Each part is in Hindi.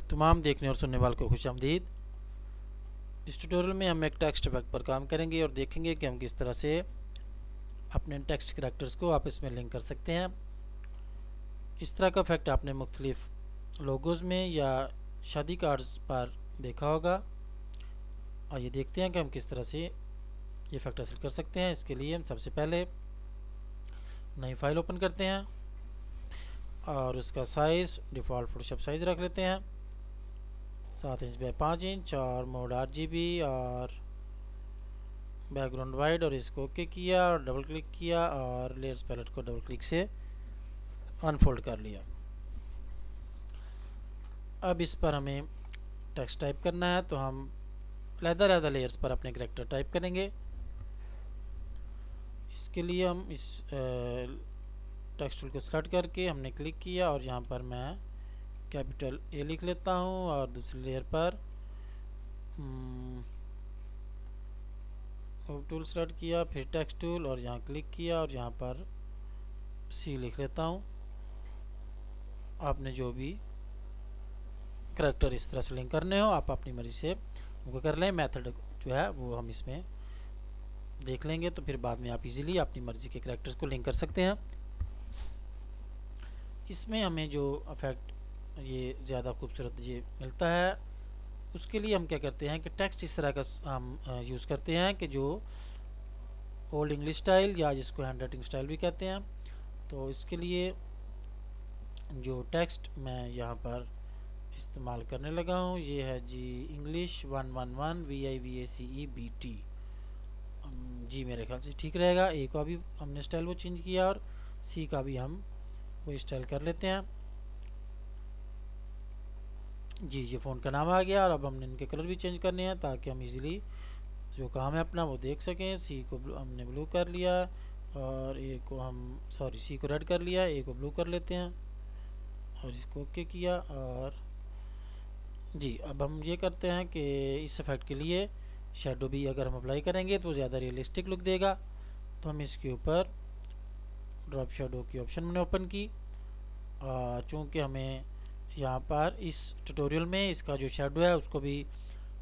तमाम देखने और सुनने वालों को खुशामदीद। इस ट्यूटोरियल में हम एक टेक्स्ट इफेक्ट पर काम करेंगे और देखेंगे कि हम किस तरह से अपने टेक्स्ट कैरेक्टर्स को आपस में लिंक कर सकते हैं। इस तरह का इफेक्ट आपने मुख्तलिफ लोगोज़ में या शादी कार्ड्स पर देखा होगा। और ये देखते हैं कि हम किस तरह से ये इफेक्ट हासिल कर सकते हैं। इसके लिए हम सबसे पहले नई फाइल ओपन करते हैं और उसका साइज़ डिफ़ॉल्ट फोटोशॉप साइज़ रख लेते हैं 7 इंच बाय 5 इंच और मोड RGB और बैकग्राउंड वाइड, और इसको ओके किया और डबल क्लिक किया और लेयर्स पैलेट को डबल क्लिक से अनफोल्ड कर लिया। अब इस पर हमें टेक्स्ट टाइप करना है, तो हम अलग-अलग लेयर्स पर अपने कैरेक्टर टाइप करेंगे। इसके लिए हम इस टेक्स्ट टूल को सेलेक्ट करके हमने क्लिक किया और यहाँ पर मैं कैपिटल A लिख लेता हूँ और दूसरी लेयर पर टूल सेलेक्ट किया, फिर टेक्स्ट टूल और यहाँ क्लिक किया और यहाँ पर C लिख लेता हूँ। आपने जो भी करैक्टर इस तरह से लिंक करने हो आप अपनी मर्जी से उनको कर लें। मेथड जो है वो हम इसमें देख लेंगे, तो फिर बाद में आप इजीली अपनी मर्जी के करैक्टर्स को लिंक कर सकते हैं। इसमें हमें जो इफेक्ट ये ज़्यादा खूबसूरत ये मिलता है, उसके लिए हम क्या करते हैं कि टेक्स्ट इस तरह का हम यूज़ करते हैं कि जो ओल्ड इंग्लिश स्टाइल या जिसको हैंड राइटिंग स्टाइल भी कहते हैं। तो इसके लिए जो टेक्स्ट मैं यहाँ पर इस्तेमाल करने लगा हूँ ये है जी इंग्लिश 111 VIVACE BT जी, मेरे ख्याल से ठीक रहेगा। ए का भी हमने स्टाइल वो चेंज किया और सी का भी हम वो स्टाइल कर लेते हैं जी। ये फ़ोन का नाम आ गया और अब हमने इनके कलर भी चेंज करने हैं ताकि हम इजीली जो काम है अपना वो देख सकें। सी को हमने ब्लू कर लिया और ए को हम सी को रेड कर लिया, ए को ब्लू कर लेते हैं और इसको ओके किया। और जी अब हम ये करते हैं कि इस इफेक्ट के लिए शेडो भी अगर हम अप्लाई करेंगे तो ज़्यादा रियलिस्टिक लुक देगा। तो हम इसके ऊपर ड्रॉप शेडो की ऑप्शन मैंने ओपन की। चूँकि हमें यहाँ पर इस ट्यूटोरियल में इसका जो शेडो है उसको भी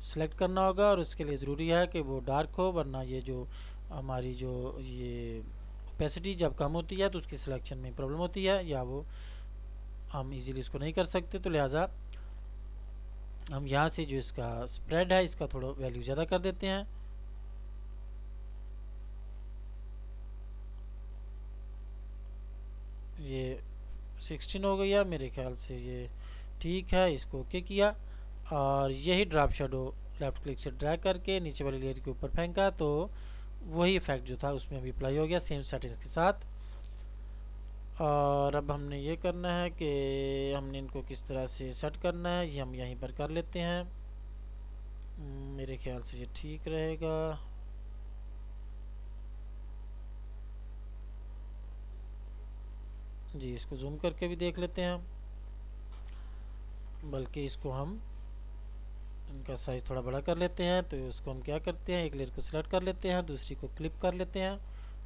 सिलेक्ट करना होगा और उसके लिए ज़रूरी है कि वो डार्क हो, वरना ये जो हमारी जो ये ओपेसिटी जब कम होती है तो उसकी सिलेक्शन में प्रॉब्लम होती है या वो हम इजीली इसको नहीं कर सकते। तो लिहाजा हम यहाँ से जो इसका स्प्रेड है इसका थोड़ा वैल्यू ज़्यादा कर देते हैं। ये 16 हो गया मेरे ख्याल से, ये ठीक है। इसको ओके किया और यही ड्रॉप शेडो लेफ्ट क्लिक से ड्रैग करके नीचे वाली लेयर के ऊपर फेंका तो वही इफेक्ट जो था उसमें भी अप्लाई हो गया सेम सेटिंग्स के साथ। और अब हमने ये करना है कि हमने इनको किस तरह से सेट करना है ये हम यहीं पर कर लेते हैं। मेरे ख्याल से ये ठीक रहेगा। जी इसको जूम करके भी देख लेते हैं, बल्कि इसको हम इनका साइज़ थोड़ा बड़ा कर लेते हैं। तो इसको हम क्या करते हैं, एक लेयर को सिलेक्ट कर लेते हैं, दूसरी को क्लिप कर लेते हैं,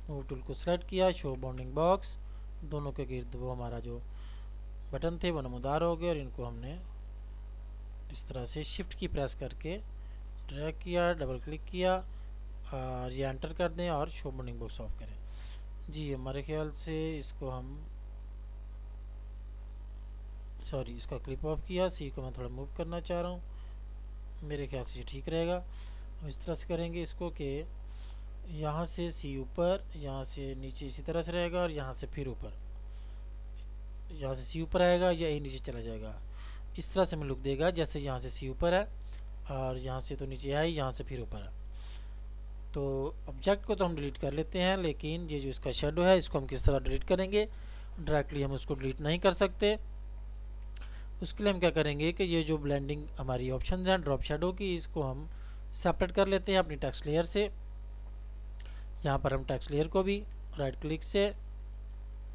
मूव टूल को सिलेक्ट किया, शो बाउंडिंग बॉक्स, दोनों के गिर्द वो हमारा जो बटन थे वो नमूदार हो गए और इनको हमने इस तरह से शिफ्ट की प्रेस करके ड्रैग किया, डबल क्लिक किया और ये एंटर कर दें और शो बाउंडिंग बॉक्स ऑफ करें। जी हमारे ख्याल से इसको हम इसका क्लिप ऑफ किया। सी को मैं थोड़ा मूव करना चाह रहा हूँ, मेरे ख्याल से ये ठीक रहेगा। हम इस तरह से करेंगे इसको कि यहाँ से सी ऊपर, यहाँ से नीचे इसी तरह से रहेगा और यहाँ से फिर ऊपर, यहाँ से सी ऊपर आएगा या ये नीचे चला जाएगा। इस तरह से हमें लुक देगा जैसे यहाँ से सी ऊपर है और यहाँ से तो नीचे है, यहाँ से फिर ऊपर है। तो ऑब्जेक्ट को तो हम डिलीट कर लेते हैं, लेकिन ये जो इसका शेडो है इसको हम किस तरह डिलीट करेंगे, डायरेक्टली हम उसको डिलीट नहीं कर सकते। उसके लिए हम क्या करेंगे कि ये जो ब्लेंडिंग हमारी ऑप्शंस हैं ड्रॉप शेडो की, इसको हम सेपरेट कर लेते हैं अपनी टेक्स्ट लेयर से। यहाँ पर हम टेक्स्ट लेयर को भी राइट क्लिक से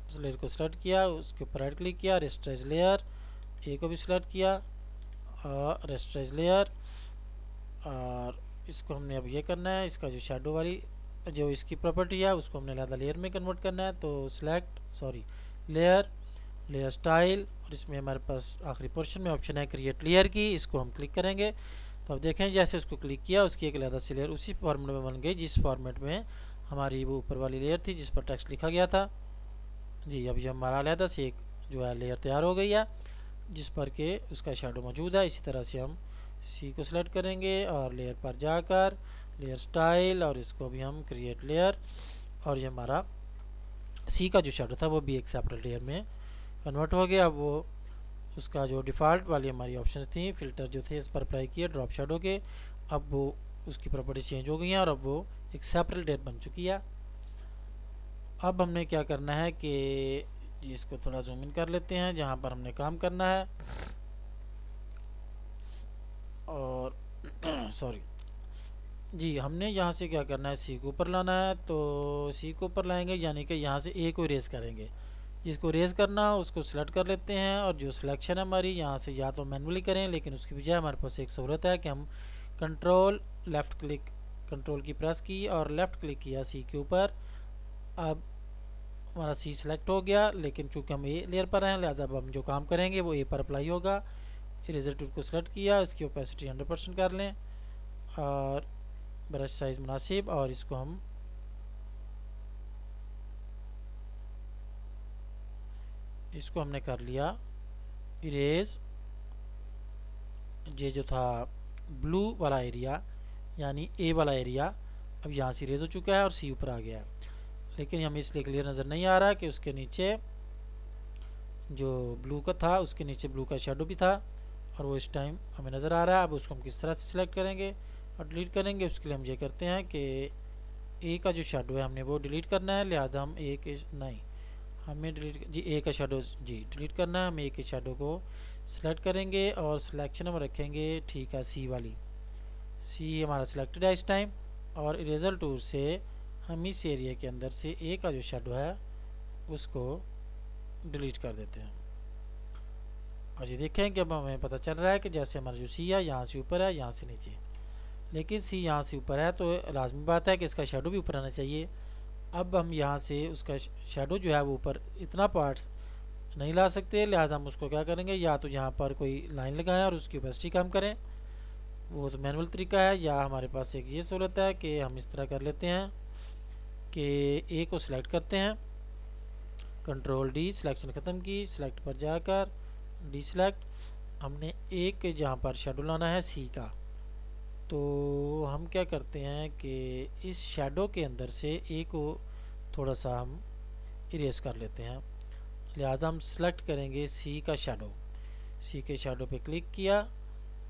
उस लेयर को सेलेक्ट किया, उसके ऊपर राइट क्लिक किया, रेस्टराइज लेयर, ए को भी सिलेक्ट किया और रेस्टराइज लेयर। और इसको हमने अब ये करना है, इसका जो शेडो वाली जो इसकी प्रॉपर्टी है उसको हमने ज़्यादा लेयर में कन्वर्ट करना है। तो सिलेक्ट लेयर, लेयर स्टाइल और इसमें हमारे पास आखिरी पोर्शन में ऑप्शन है क्रिएट लेयर की, इसको हम क्लिक करेंगे तो अब देखें जैसे उसको क्लिक किया उसकी एक अलग सी लेयर उसी फॉर्मेट में बन गई जिस फॉर्मेट में हमारी वो ऊपर वाली लेयर थी जिस पर टेक्स्ट लिखा गया था जी। अब ये हमारा अलग से एक जो है लेयर तैयार हो गई है जिस पर के उसका शेडो मौजूद है। इसी तरह से हम सी को सिलेक्ट करेंगे और लेयर पर जाकर लेयर स्टाइल और इसको भी हम क्रिएट लेयर और ये हमारा सी का जो शेडो था वो भी एक सेपरेट लेयर में कन्वर्ट हो गया। अब वो उसका जो डिफ़ॉल्ट वाली हमारी ऑप्शंस थी फिल्टर जो थे इस पर अप्लाई किए ड्रॉप शेडो के, अब वो उसकी प्रॉपर्टी चेंज हो गई हैं और अब वो एक सेपरेट लेयर बन चुकी है। अब हमने क्या करना है कि जी इसको थोड़ा जूम इन कर लेते हैं जहाँ पर हमने काम करना है और सॉरी जी हमने यहाँ से क्या करना है सी को ऊपर लाना है तो सी को ऊपर लाएंगे यानी कि यहाँ से ए को इरेज करेंगे। जिसको रेज करना हो उसको सिलेक्ट कर लेते हैं और जो सिलेक्शन है हमारी यहाँ से या तो मैनुअली करें लेकिन उसकी बजाय हमारे पास एक सहूलत है कि हम कंट्रोल की प्रेस की और लेफ़्ट क्लिक किया सी के ऊपर। अब हमारा सी सिलेक्ट हो गया लेकिन चूंकि हम ए लेयर पर हैं लिहाजा अब हम जो काम करेंगे वो ए पर अप्लाई होगा। इरेजर टूल को सिलेक्ट किया, इसकी ओपेसिटी 100% कर लें और ब्रश साइज़ मुनासिब और इसको हम हमने कर लिया इरेज। ये जो था ब्लू वाला एरिया यानी ए वाला एरिया अब यहाँ से इरेज हो चुका है और सी ऊपर आ गया है, लेकिन हमें इसलिए क्लियर नज़र नहीं आ रहा कि उसके नीचे जो ब्लू का था उसके नीचे ब्लू का शेडो भी था और वो इस टाइम हमें नज़र आ रहा है। अब उसको हम किस तरह से सिलेक्ट करेंगे और डिलीट करेंगे उसके लिए हम ये करते हैं कि ए का जो शेडो है हमने वो डिलीट करना है, लिहाजा हम ए के नहीं हमें डिलीट जी ए का शेडो जी डिलीट करना है। हम ए के शेडो को सिलेक्ट करेंगे और सिलेक्शन हम रखेंगे ठीक है सी वाली, सी हमारा सिलेक्टेड है इस टाइम और इरेजर टूल से हम इस एरिया के अंदर से ए का जो शेडो है उसको डिलीट कर देते हैं। और ये देखें कि अब हमें पता चल रहा है कि जैसे हमारा जो सी है यहाँ से ऊपर है यहाँ से नीचे, लेकिन सी यहाँ से ऊपर है तो लाजमी बात है कि इसका शेडो भी ऊपर आना चाहिए। अब हम यहाँ से उसका शेडो जो है वो ऊपर इतना पार्ट्स नहीं ला सकते, लिहाजा हम उसको क्या करेंगे या तो यहाँ पर कोई लाइन लगाएं और उसकी ओपेसिटी कम करें, वो तो मैनुअल तरीका है, या हमारे पास एक ये सूरत है कि हम इस तरह कर लेते हैं कि ए को सिलेक्ट करते हैं कंट्रोल डी सिलेक्शन ख़त्म की, सिलेक्ट पर जाकर डी सिलेक्ट हमने एक जहाँ पर शेडो लाना है सी का, तो हम क्या करते हैं कि इस शेडो के अंदर से ए को थोड़ा सा हम इरेज कर लेते हैं। लिहाजा हम सेलेक्ट करेंगे सी का शेडो, सी के शेडो पे क्लिक किया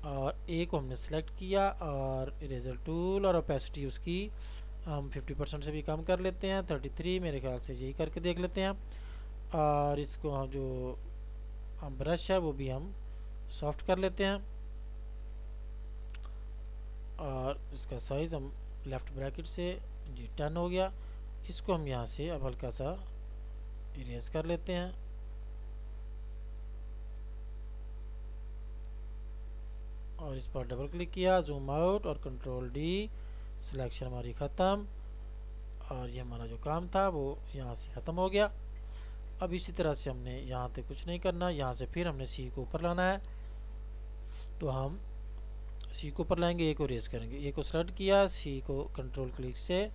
और ए को हमने सेलेक्ट किया और इरेजर टूल और ओपेसिटी उसकी हम 50% से भी कम कर लेते हैं 33 मेरे ख्याल से, यही करके देख लेते हैं। और इसको हम जो हम ब्रश है वो भी हम सॉफ्ट कर लेते हैं और इसका साइज़ हम लेफ़्ट ब्रैकेट से जी 10 हो गया। इसको हम यहाँ से अब हल्का सा इरेज कर लेते हैं और इस पर डबल क्लिक किया, जूम आउट और कंट्रोल डी, सिलेक्शन हमारी ख़त्म और ये हमारा जो काम था वो यहाँ से ख़त्म हो गया। अब इसी तरह से हमने यहाँ पे कुछ नहीं करना, यहाँ से फिर हमने सी को ऊपर लाना है, तो हम सी को ऊपर लाएंगे, ए को रेज करेंगे, ए को सेलेक्ट किया, सी को कंट्रोल क्लिक से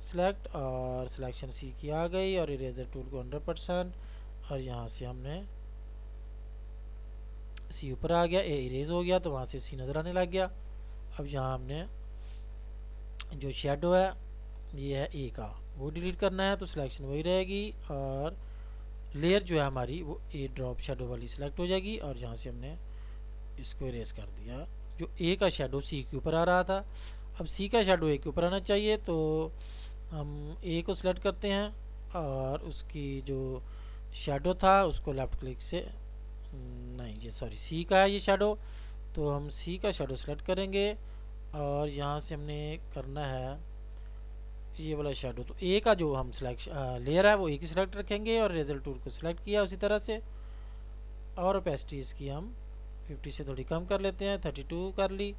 सिलेक्ट और सिलेक्शन सी की आ गई और इरेजर टूल को 100% और यहाँ से हमने सी ऊपर आ गया, ए इरेज हो गया तो वहाँ से सी नज़र आने लग गया। अब यहाँ हमने जो शेडो है ये है ए का, वो डिलीट करना है तो सिलेक्शन वही रहेगी और लेयर जो है हमारी वो ए ड्रॉप शेडो वाली सिलेक्ट हो जाएगी और यहाँ से हमने इसको इरेज कर दिया। जो ए का शेडो सी के ऊपर आ रहा था, अब सी का शेडो ए के ऊपर आना चाहिए तो हम ए को सिलेक्ट करते हैं और उसकी जो शेडो था उसको लेफ़्ट क्लिक से नहीं ये सॉरी सी का है ये शेडो, तो हम सी का शेडो सेलेक्ट करेंगे और यहाँ से हमने करना है ये वाला शेडो, तो ए का जो हम लेयर है वो ए की सिलेक्ट रखेंगे और रिजल्ट टूल को सिलेक्ट किया उसी तरह से और ओपेसिटी इसकी हम 50 से थोड़ी कम कर लेते हैं 32 कर ली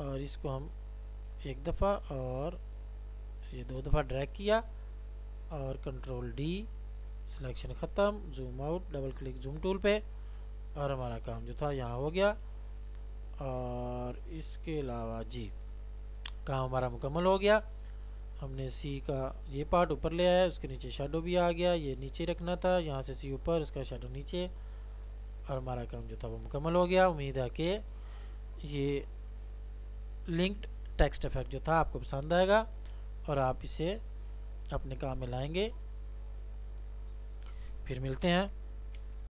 और इसको हम एक दफ़ा और ये 2 दफ़ा ड्रैग किया और कंट्रोल डी सिलेक्शन ख़त्म, zoom out, double click zoom tool पे, और हमारा काम जो था यहाँ हो गया। और इसके अलावा जी काम हमारा मुकम्मल हो गया। हमने सी का ये पार्ट ऊपर ले आया, उसके नीचे शेडो भी आ गया, ये नीचे रखना था, यहाँ से सी ऊपर, उसका शेडो नीचे, और हमारा काम जो था वो मुकम्मल हो गया। उम्मीद है कि ये लिंक्ड टेक्स्ट इफेक्ट जो था आपको पसंद आएगा और आप इसे अपने काम में लाएंगे। फिर मिलते हैं।